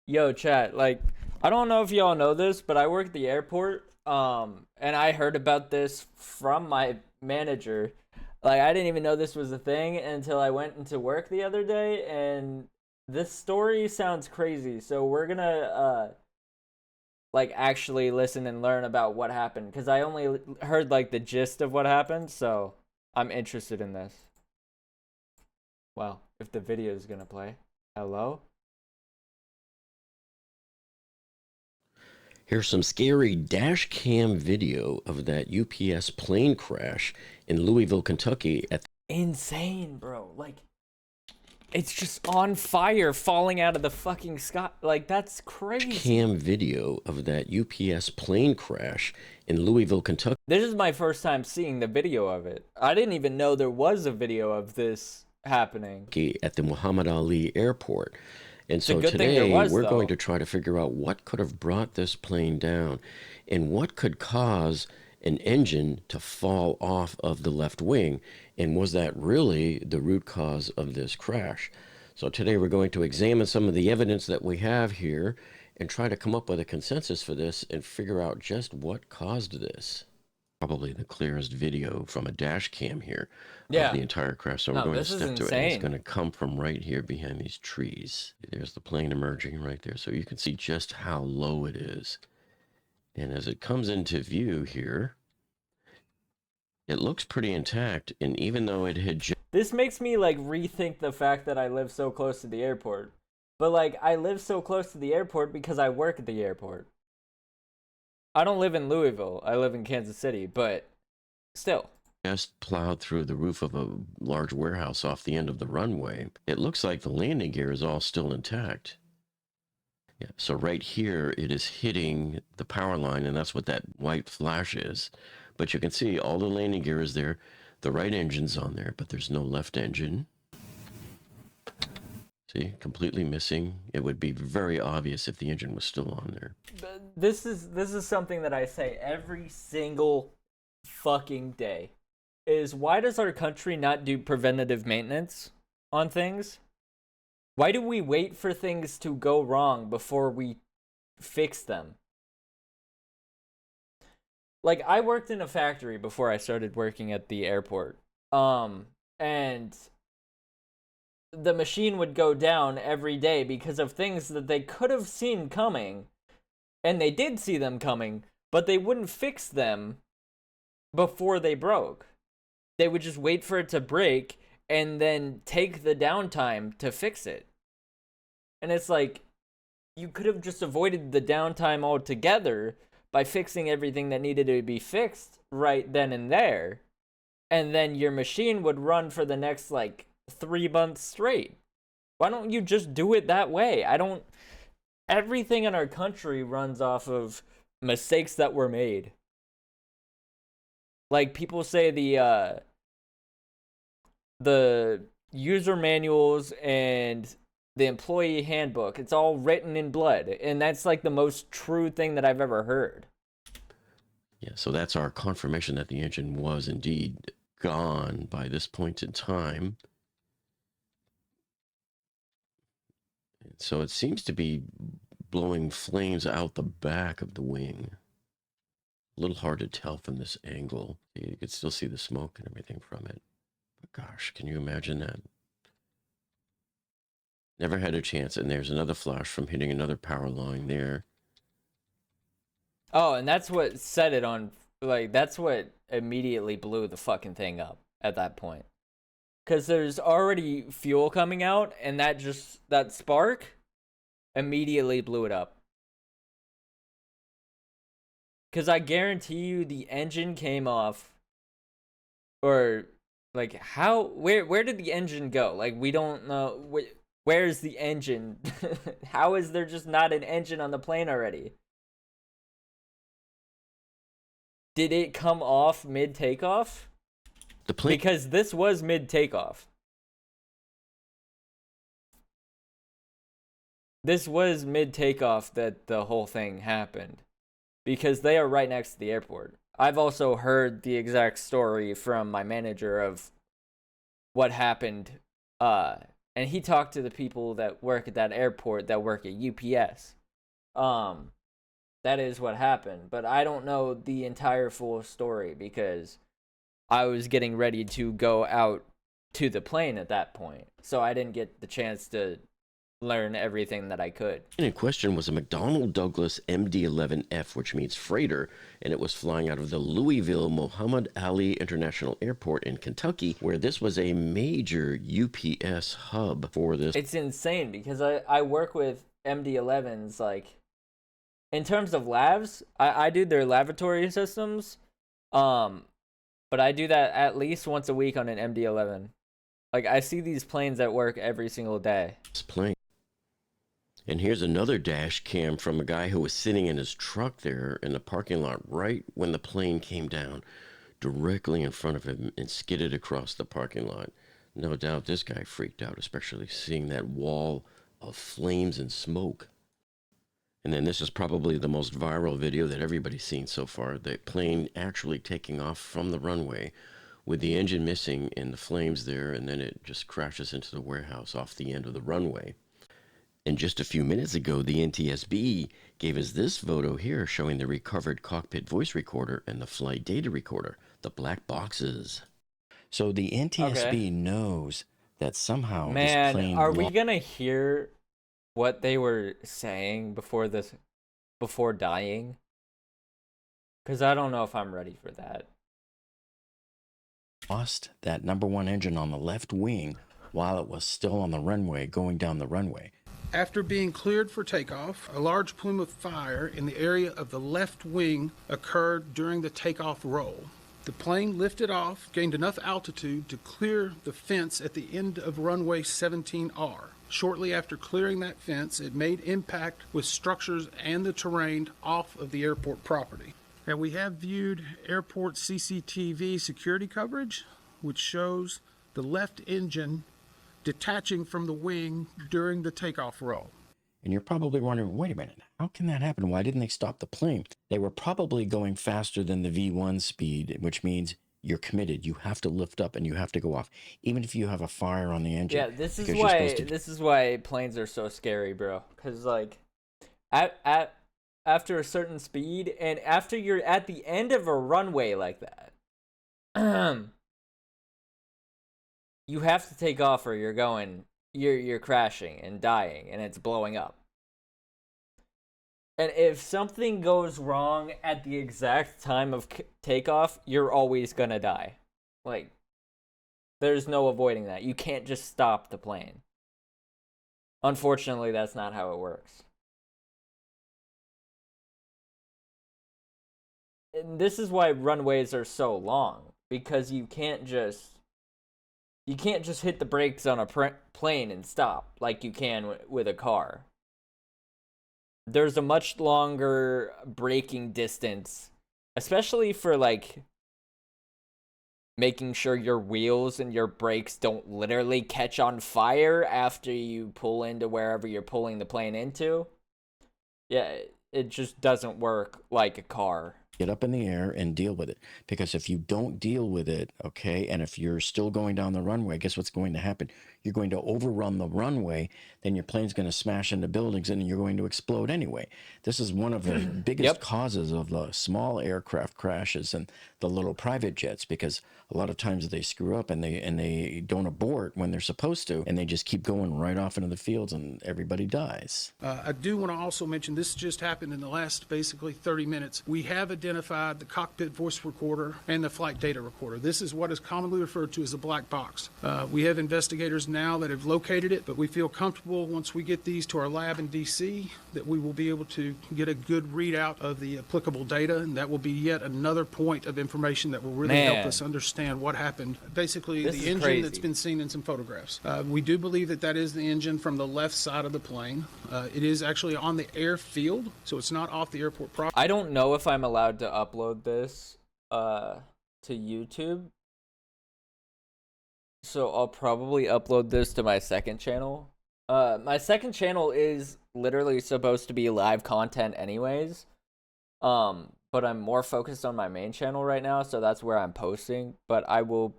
Yo, chat, like, I don't know if y'all know this, but I work at the airport, and I heard about this from my manager. Like, I didn't even know this was a thing until I went into work the other day, and this story sounds crazy, so we're gonna, like, actually listen and learn about what happened, because I only heard, like, the gist of what happened, so I'm interested in this. Well, if the video is gonna play. Hello? Here's some scary dash cam video of that UPS plane crash in Louisville, Kentucky at Insane, bro. Like, it's just on fire falling out of the fucking sky. Like, that's crazy. cam video of that UPS plane crash in Louisville, Kentucky This is my first time seeing the video of it. I didn't even know there was a video of this happening. at the Muhammad Ali Airport. And It's a so good thing there today was, we're going though. to try to figure out what could have brought this plane down and what could cause an engine to fall off of the left wing. And was that really the root cause of this crash? So today we're going to examine some of the evidence that we have here and try to come up with a consensus for this and figure out just what caused this. Probably the clearest video from a dash cam here of Yeah. the entire crash. So we're No, going to this is step to it, and it's going insane. to come from right here behind these trees. There's the plane emerging right there. So you can see just how low it is. And as it comes into view here, it looks pretty intact. And even though it had This makes me, like, rethink the fact that I live so close to the airport. But, like, I live so close to the airport because I work at the airport. I don't live in Louisville. I live in Kansas City, but still. just plowed through the roof of a large warehouse off the end of the runway, it looks like the landing gear is all still intact. Yeah, so right here, it is hitting the power line, and that's what that white flash is. But you can see all the landing gear is there. The right engine's on there, but there's no left engine. See, completely missing. It would be very obvious if the engine was still on there. This is something that I say every single fucking day. Is why does our country not do preventative maintenance on things? Why do we wait for things to go wrong before we fix them? Like, I worked in a factory before I started working at the airport. And the machine would go down every day because of things that they could have seen coming, and they did see them coming, but they wouldn't fix them before they broke. They would just wait for it to break and then take the downtime to fix it. And it's like, you could have just avoided the downtime altogether by fixing everything that needed to be fixed right then and there. And then your machine would run for the next, like, 3 months straight. Why don't you just do it that way? Everything in our country runs off of mistakes that were made. Like, people say the user manuals and the employee handbook, it's all written in blood, and that's like the most true thing that I've ever heard. Yeah, so that's our confirmation that the engine was indeed gone by this point in time. So it seems to be blowing flames out the back of the wing. A little hard to tell from this angle. You could still see the smoke and everything from it. But gosh, can you imagine that? Never had a chance. And there's another flash from hitting another power line there. Oh, and that's what set it on, like, that's what immediately blew the fucking thing up at that point. Because there's already fuel coming out, and that spark immediately blew it up. Because I guarantee you the engine came off, or, like, where did the engine go? Like, we don't know, where's the engine? How is there just not an engine on the plane already? Did it come off mid takeoff? The plane Because this was mid takeoff. This was mid takeoff that the whole thing happened. Because they are right next to the airport. I've also heard the exact story from my manager of what happened and he talked to the people that work at that airport that work at UPS. That is what happened, but I don't know the entire full story because I was getting ready to go out to the plane at that point, so I didn't get the chance to learn everything that I could. In question was a McDonnell Douglas MD-11F, which means freighter, and it was flying out of the Louisville Muhammad Ali International Airport in Kentucky, where this was a major UPS hub for this. It's insane because I work with MD-11s, like, in terms of labs, I do their laboratory systems, but I do that at least once a week on an MD-11. Like, I see these planes at work every single day. Plane. And here's another dash cam from a guy who was sitting in his truck there in the parking lot right when the plane came down directly in front of him and skidded across the parking lot. No doubt this guy freaked out, especially seeing that wall of flames and smoke. And then this is probably the most viral video that everybody's seen so far. The plane actually taking off from the runway with the engine missing and the flames there, and then it just crashes into the warehouse off the end of the runway. And just a few minutes ago, the NTSB gave us this photo here showing the recovered cockpit voice recorder and the flight data recorder, the black boxes. So the NTSB knows that somehow this plane... Man, are we going to hear what they were saying before dying? Because I don't know if I'm ready for that. Lost that number one engine on the left wing while it was still on the runway, going down the runway. After being cleared for takeoff, a large plume of fire in the area of the left wing occurred during the takeoff roll. The plane lifted off, gained enough altitude to clear the fence at the end of runway 17R. Shortly after clearing that fence, it made impact with structures and the terrain off of the airport property. And we have viewed airport CCTV security coverage, which shows the left engine detaching from the wing during the takeoff roll. And you're probably wondering, wait a minute, how can that happen? Why didn't they stop the plane? They were probably going faster than the V1 speed, which means you're committed. You have to lift up and you have to go off, even if you have a fire on the engine. Yeah, this is why planes are so scary, bro. Because, like, after a certain speed, and after you're at the end of a runway like that, you have to take off or you're crashing and dying and it's blowing up. And if something goes wrong at the exact time of takeoff, you're always gonna die. Like, there's no avoiding that. You can't just stop the plane. Unfortunately, that's not how it works. And this is why runways are so long, because you can't just hit the brakes on a plane and stop like you can with a car. There's a much longer braking distance, especially for, like, making sure your wheels and your brakes don't literally catch on fire after you pull into wherever you're pulling the plane into. Yeah, it just doesn't work like a car. Get up in the air and deal with it. Because if you don't deal with it, okay, and if you're still going down the runway, guess what's going to happen? You're going to overrun the runway, then your plane's going to smash into buildings and you're going to explode anyway. This is one of the biggest causes of the small aircraft crashes and the little private jets, because a lot of times they screw up and they don't abort when they're supposed to, and they just keep going right off into the fields and everybody dies. I do want to also mention this just happened in the last basically 30 minutes. We have identified the cockpit voice recorder and the flight data recorder. This is what is commonly referred to as a black box. We have investigators now that have located it, but we feel comfortable once we get these to our lab in DC that we will be able to get a good readout of the applicable data, and that will be yet another point of information that will really help us understand what happened. Basically, the engine that's been seen in some photographs. We do believe that is the engine from the left side of the plane. It is actually on the airfield, so it's not off the airport property. I don't know if I'm allowed to upload this to YouTube, so I'll probably upload this to my second channel. My second channel is literally supposed to be live content anyways, but I'm more focused on my main channel right now, so that's where I'm posting. But I will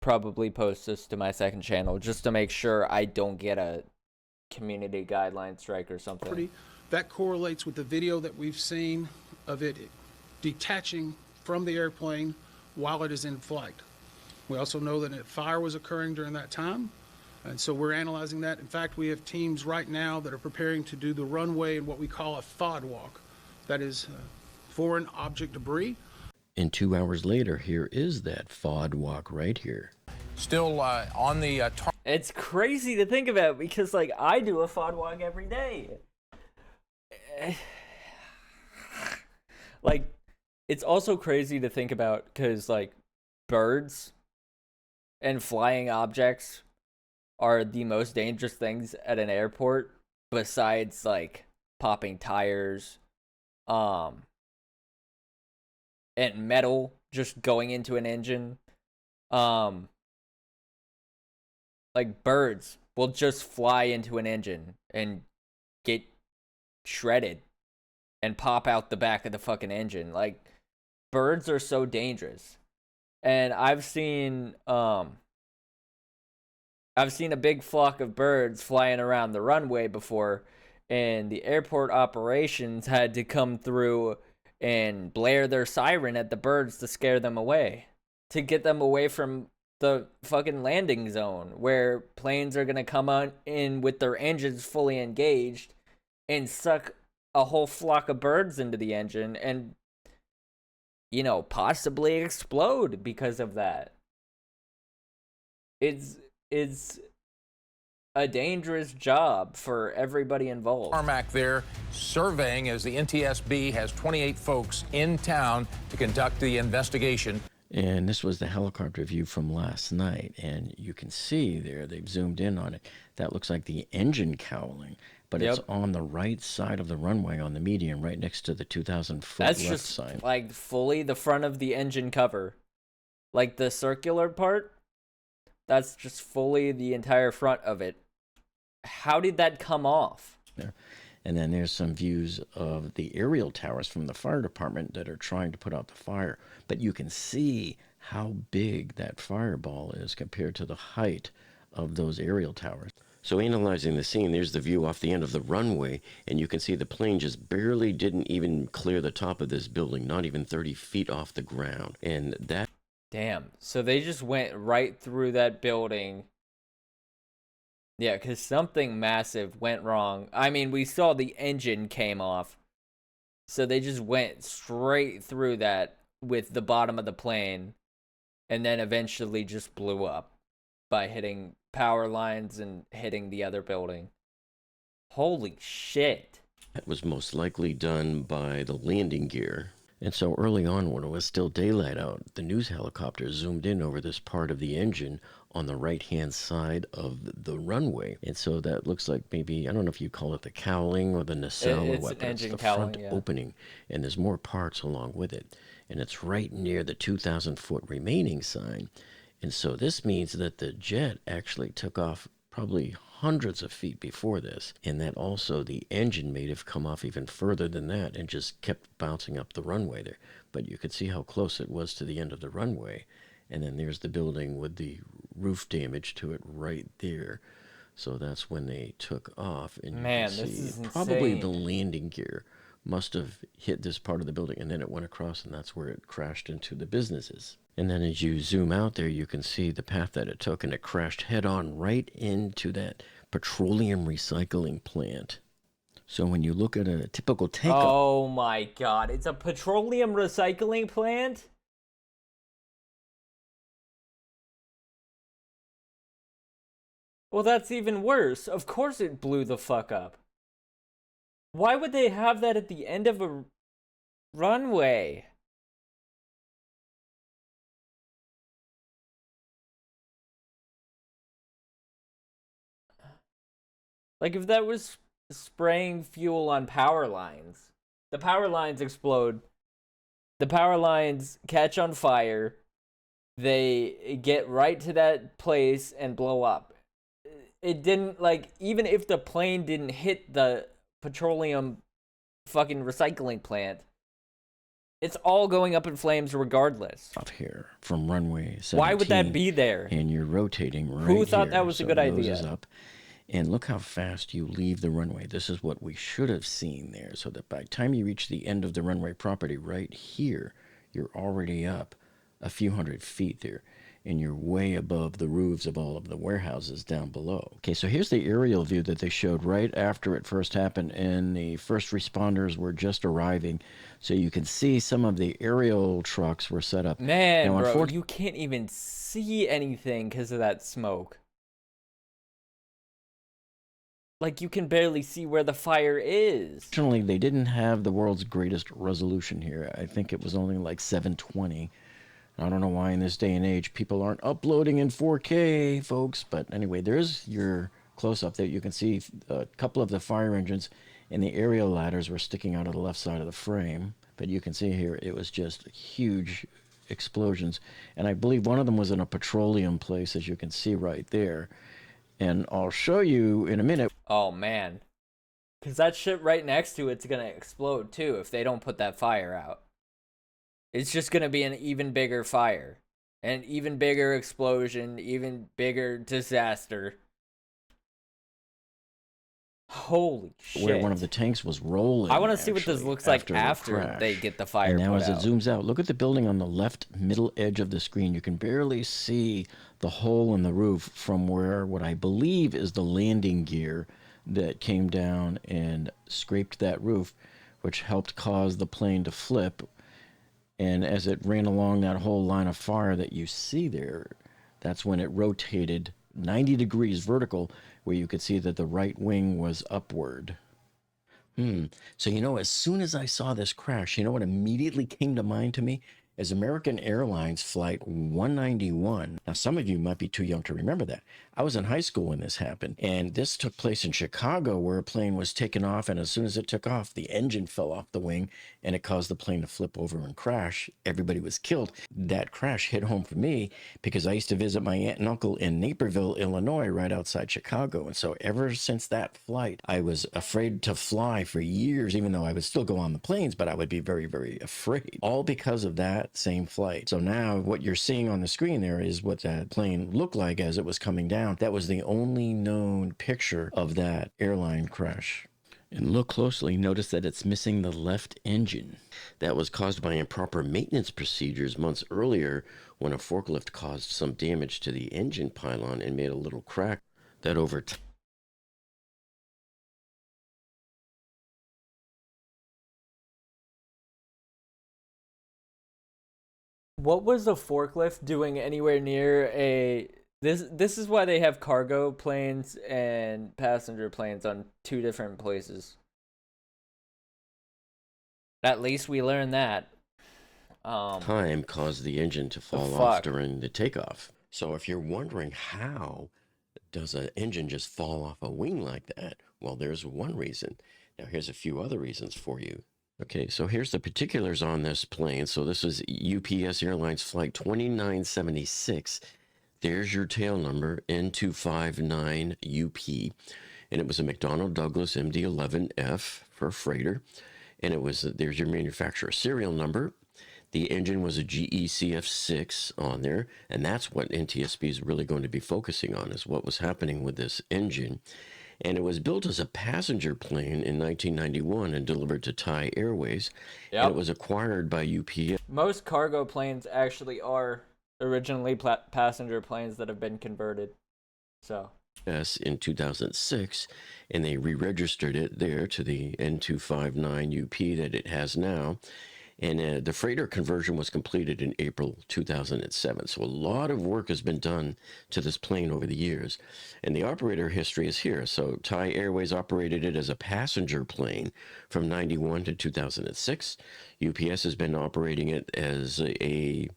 probably post this to my second channel just to make sure I don't get a community guideline strike or something. That correlates with the video that we've seen of it detaching from the airplane while it is in flight. We also know that a fire was occurring during that time, and so we're analyzing that. In fact, we have teams right now that are preparing to do the runway in what we call a FOD walk. That is foreign object debris. And 2 hours later, here is that FOD walk right here. Still on the It's crazy to think about because, like, I do a FOD walk every day. Like, it's also crazy to think about because, like, birds and flying objects are the most dangerous things at an airport besides, like, popping tires, and metal just going into an engine. Like, birds will just fly into an engine and get shredded and pop out the back of the fucking engine. Like, birds are so dangerous. And I've seen a big flock of birds flying around the runway before, and the airport operations had to come through and blare their siren at the birds to scare them away, to get them away from the fucking landing zone where planes are going to come on in with their engines fully engaged and suck a whole flock of birds into the engine and, you know, possibly explode because of that. It's a dangerous job for everybody involved. tarmac there, surveying as the NTSB has 28 folks in town to conduct the investigation. And this was the helicopter view from last night. And you can see there, they've zoomed in on it. That looks like the engine cowling, but it's on the right side of the runway on the median, right next to the 2,000-foot That's left just side. like fully the front of the engine cover. Like the circular part, that's just fully the entire front of it. How did that come off? There. And then there's some views of the aerial towers from the fire department that are trying to put out the fire. But you can see how big that fireball is compared to the height of those aerial towers. So analyzing the scene, there's the view off the end of the runway, and you can see the plane just barely didn't even clear the top of this building, not even 30 feet off the ground. And that... Damn. So they just went right through that building. Yeah, because something massive went wrong. I mean, we saw the engine came off. So they just went straight through that with the bottom of the plane. And then eventually just blew up by hitting power lines and hitting the other building. Holy shit. That was most likely done by the landing gear. And so early on, when it was still daylight out, the news helicopter zoomed in over this part of the engine on the right-hand side of the runway. And so that looks like maybe, I don't know if you call it the cowling or the nacelle or what, but it's the front opening. And there's more parts along with it. And it's right near the 2,000-foot remaining sign. And so this means that the jet actually took off probably hundreds of feet before this, and that also the engine may have come off even further than that and just kept bouncing up the runway there. But you could see how close it was to the end of the runway, and then there's the building with the roof damage to it right there. So that's when they took off, and you can see this is probably insane. the landing gear must have hit this part of the building, and then it went across, and that's where it crashed into the businesses. And then as you zoom out there, you can see the path that it took, and it crashed head-on right into that petroleum recycling plant. So when you look at a typical takeoff... Oh my god, it's a petroleum recycling plant? Well, that's even worse. Of course it blew the fuck up. Why would they have that at the end of a runway? Like, if that was spraying fuel on power lines, the power lines explode, the power lines catch on fire, they get right to that place and blow up. It didn't, like, even if the plane didn't hit the petroleum fucking recycling plant, It's all going up in flames regardless. Off here from runway 17. Why would that be there? And you're rotating right Who thought here. that was a good nose idea? is up. And look how fast you leave the runway. This is what we should have seen there, so that by the time you reach the end of the runway property right here, you're already up a few hundred feet there, and you're way above the roofs of all of the warehouses down below. Okay, so here's the aerial view that they showed right after it first happened, and the first responders were just arriving. So you can see some of the aerial trucks were set up. Man, Now, bro, you can't even see anything because of that smoke. Like, you can barely see where the fire is. Fortunately, they didn't have the world's greatest resolution here. I think it was only like 720. I don't know why in this day and age people aren't uploading in 4K, folks. But anyway, there's your close-up there. You can see a couple of the fire engines and the aerial ladders were sticking out of the left side of the frame. But you can see here it was just huge explosions. And I believe one of them was in a petroleum place, as you can see right there. And I'll show you in a minute. Oh, man. Because that shit right next to it's going to explode, too, if they don't put that fire out. It's just going to be an even bigger fire. An even bigger explosion, even bigger disaster. Holy shit. Where one of the tanks was rolling. I want to see what this looks like after they get the fire And now put as out. it zooms out, look at the building on the left middle edge of the screen. You can barely see the hole in the roof from where what I believe is the landing gear that came down and scraped that roof, which helped cause the plane to flip. And as it ran along that whole line of fire that you see there, that's when it rotated 90 degrees vertical, where you could see that the right wing was upward. So, you know, as soon as I saw this crash, you know what immediately came to mind to me? Is American Airlines Flight 191. Now, some of you might be too young to remember that. I was in high school when this happened, and this took place in Chicago, where a plane was taken off, and as soon as it took off, the engine fell off the wing, and it caused the plane to flip over and crash. Everybody was killed. That crash hit home for me because I used to visit my aunt and uncle in Naperville, Illinois, right outside Chicago, and so ever since that flight, I was afraid to fly for years, even though I would still go on the planes, but I would be very, very afraid, all because of that same flight. So now what you're seeing on the screen there is what that plane looked like as it was coming down. That was the only known picture of that airline crash. And look closely, notice that it's missing the left engine. That was caused by improper maintenance procedures months earlier when a forklift caused some damage to the engine pylon and made a little crack that over time. What was the forklift doing anywhere near a... This is why they have cargo planes and passenger planes on two different places. At least we learned that. Time caused the engine to fall off during the takeoff. So if you're wondering how does an engine just fall off a wing like that, well, there's one reason. Now here's a few other reasons for you. Okay, so here's the particulars on this plane. So this is UPS Airlines Flight 2976. There's your tail number, N259UP. And it was a McDonnell Douglas MD-11F for a freighter. And it was, there's your manufacturer serial number. The engine was a GE CF6 on there. And that's what NTSB is really going to be focusing on, is what was happening with this engine. And it was built as a passenger plane in 1991 and delivered to Thai Airways. Yep. And it was acquired by UPS. Most cargo planes actually are originally passenger planes that have been converted. So In 2006, and they re-registered it there to the N259UP that it has now. And the freighter conversion was completed in April 2007. So a lot of work has been done to this plane over the years. And the operator history is here. So Thai Airways operated it as a passenger plane from 91 to 2006. UPS has been operating it as a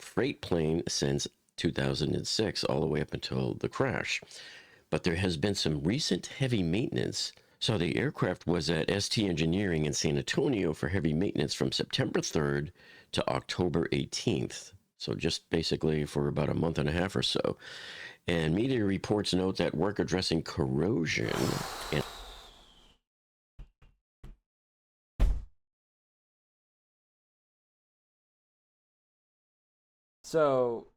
freight plane since 2006, all the way up until the crash. But there has been some recent heavy maintenance. So the aircraft was at ST Engineering in San Antonio for heavy maintenance from September 3rd to October 18th. So just basically for about a month and a half or so. And media reports note that work addressing corrosion and So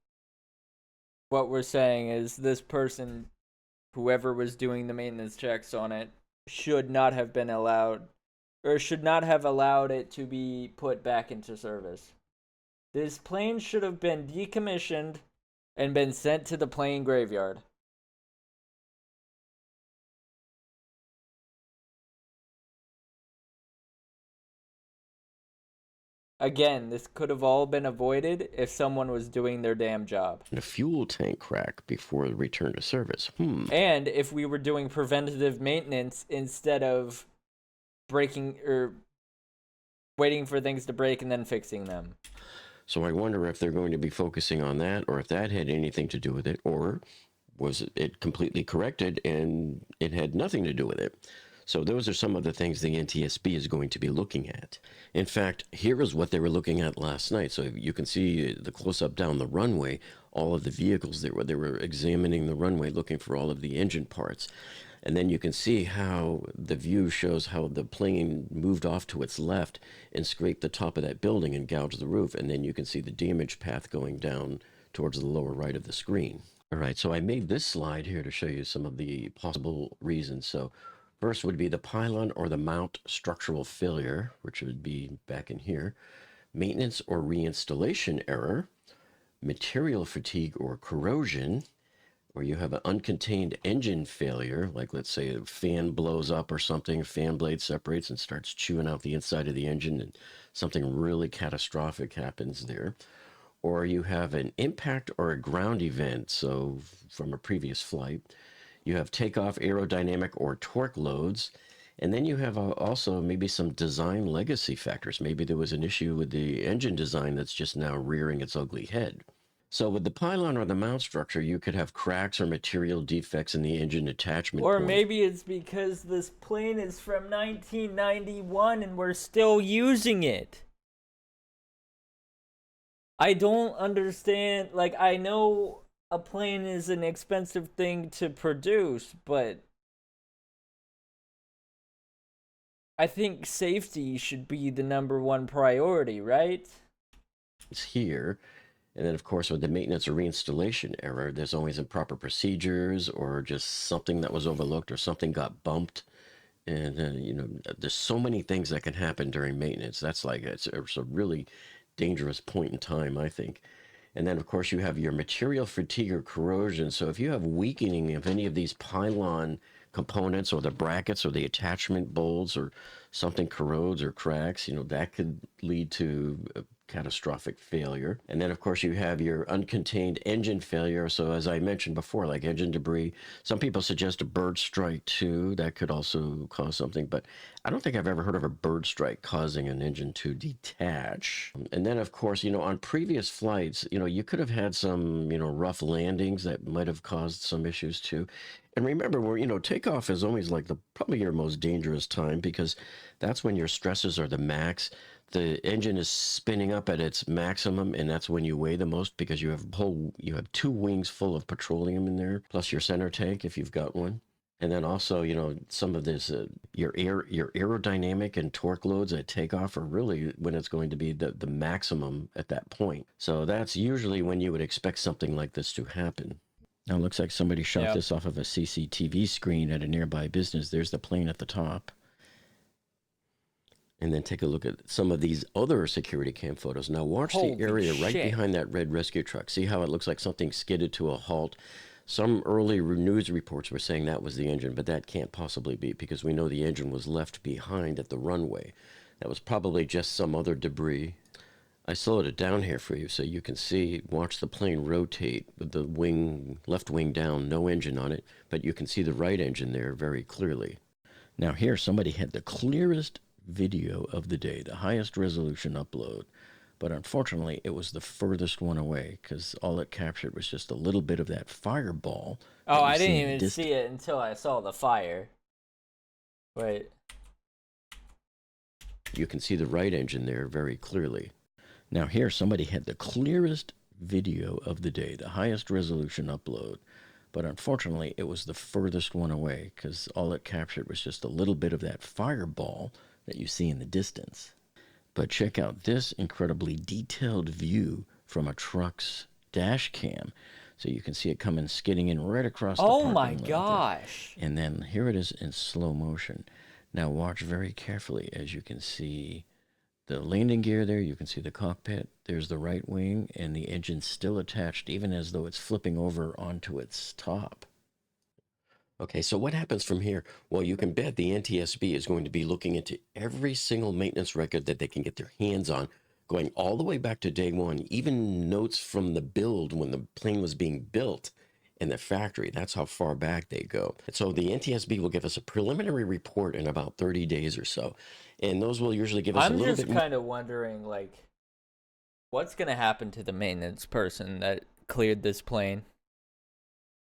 what we're saying is this person, whoever was doing the maintenance checks on it, should not have been allowed, or should not have allowed it to be put back into service. This plane should have been decommissioned and been sent to the plane graveyard. Again, this could have all been avoided if someone was doing their damn job. And a fuel tank crack before the return to service. And if we were doing preventative maintenance instead of breaking or waiting for things to break and then fixing them. So I wonder if they're going to be focusing on that, or if that had anything to do with it, or was it completely corrected and it had nothing to do with it. So those are some of the things the NTSB is going to be looking at. In fact, here is what they were looking at last night. So you can see the close-up down the runway, all of the vehicles there. They were examining the runway, looking for all of the engine parts. And then you can see how the view shows how the plane moved off to its left and scraped the top of that building and gouged the roof. And then you can see the damage path going down towards the lower right of the screen. All right, so I made this slide here to show you some of the possible reasons. So first would be the pylon or the mount structural failure, which would be back in here. Maintenance or reinstallation error. Material fatigue or corrosion. Or you have an uncontained engine failure, like let's say a fan blows up or something, a fan blade separates and starts chewing out the inside of the engine and something really catastrophic happens there. Or you have an impact or a ground event, so from a previous flight. You have takeoff aerodynamic or torque loads. And then you have also maybe some design legacy factors. Maybe there was an issue with the engine design that's just now rearing its ugly head. So with the pylon or the mount structure, you could have cracks or material defects in the engine attachment Or point. maybe it's because this plane is from 1991 and we're still using it. I don't understand. Like, I know a plane is an expensive thing to produce, but I think safety should be the #1 priority, right? It's here. And then, of course, with the maintenance or reinstallation error, there's always improper procedures or just something that was overlooked or something got bumped. And, there's so many things that can happen during maintenance. That's like, it's a really dangerous point in time, I think. And then, of course, you have your material fatigue or corrosion. So if you have weakening of any of these pylon components or the brackets or the attachment bolts or something corrodes or cracks, that could lead to catastrophic failure. And then, of course, you have your uncontained engine failure. So as I mentioned before, like engine debris, some people suggest a bird strike too. That could also cause something, but I don't think I've ever heard of a bird strike causing an engine to detach. And then, of course, on previous flights, you could have had some, rough landings that might have caused some issues too. And remember, takeoff is always like probably your most dangerous time because that's when your stresses are the max. The engine is spinning up at its maximum, and that's when you weigh the most because you have 2 wings full of petroleum in there, plus your center tank if you've got one. And then also, some of this, your aerodynamic and torque loads at takeoff are really when it's going to be the maximum at that point. So that's usually when you would expect something like this to happen. Now, it looks like somebody shot this off of a CCTV screen at a nearby business. There's the plane at the top. And then take a look at some of these other security cam photos. Now watch the area right behind that red rescue truck. See how it looks like something skidded to a halt? Some early news reports were saying that was the engine, but that can't possibly be because we know the engine was left behind at the runway. That was probably just some other debris. I slowed it down here for you so you can see, watch the plane rotate with the left wing down, no engine on it, but you can see the right engine there very clearly. Now here somebody had the clearest video of the day, the highest resolution upload, but unfortunately it was the furthest one away because all it captured was just a little bit of that fireball. Oh, I didn't even see it until I saw the fire. Wait. You can see the right engine there very clearly. Now here somebody had the clearest video of the day, the highest resolution upload, but unfortunately it was the furthest one away because all it captured was just a little bit of that fireball that you see in the distance. But check out this incredibly detailed view from a truck's dash cam. So you can see it coming skidding in right across the Oh parking my lot there. gosh. And then here it is in slow motion. Now watch very carefully as you can see the landing gear there. You can see the cockpit. There's the right wing, and the engine's still attached, even as though it's flipping over onto its top. Okay, so what happens from here? Well, you can bet the NTSB is going to be looking into every single maintenance record that they can get their hands on, going all the way back to day one, even notes from the build when the plane was being built in the factory. That's how far back they go. So the NTSB will give us a preliminary report in about 30 days or so. And those will usually give us a I'm little just bit more. kind of wondering, like, what's going to happen to the maintenance person that cleared this plane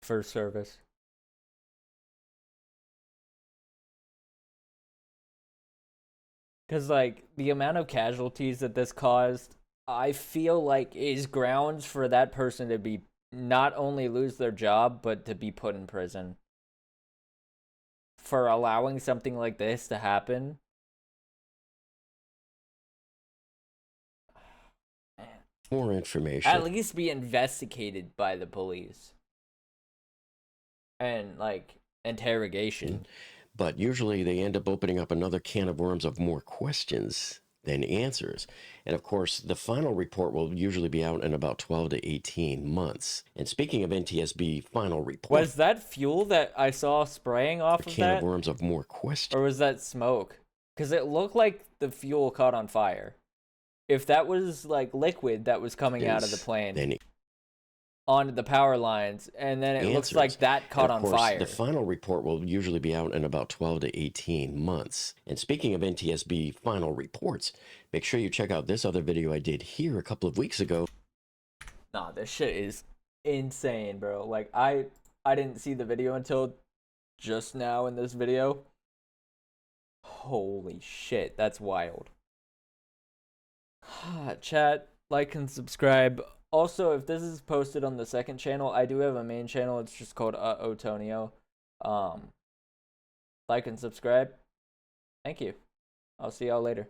for service? Because, like, the amount of casualties that this caused, I feel like is grounds for that person to be not only lose their job, but to be put in prison for allowing something like this to happen. More information. At least be investigated by the police and, like, interrogation. But usually they end up opening up another can of worms of more questions than answers. And of course, the final report will usually be out in about 12 to 18 months. And speaking of NTSB final report, Was that fuel that I saw spraying off a of can that? of worms of more questions. Or was that smoke? Because it looked like the fuel caught on fire. If that was like liquid that was coming out of the plane Then onto the power lines, and then it looks like that caught on fire. The final report will usually be out in about 12 to 18 months. And speaking of NTSB final reports, make sure you check out this other video I did here a couple of weeks ago. Nah, this shit is insane, bro. Like, I didn't see the video until just now in this video. Holy shit, that's wild. Chat, like and subscribe. Also, if this is posted on the second channel, I do have a main channel. It's just called Otonio. Like and subscribe. Thank you. I'll see y'all later.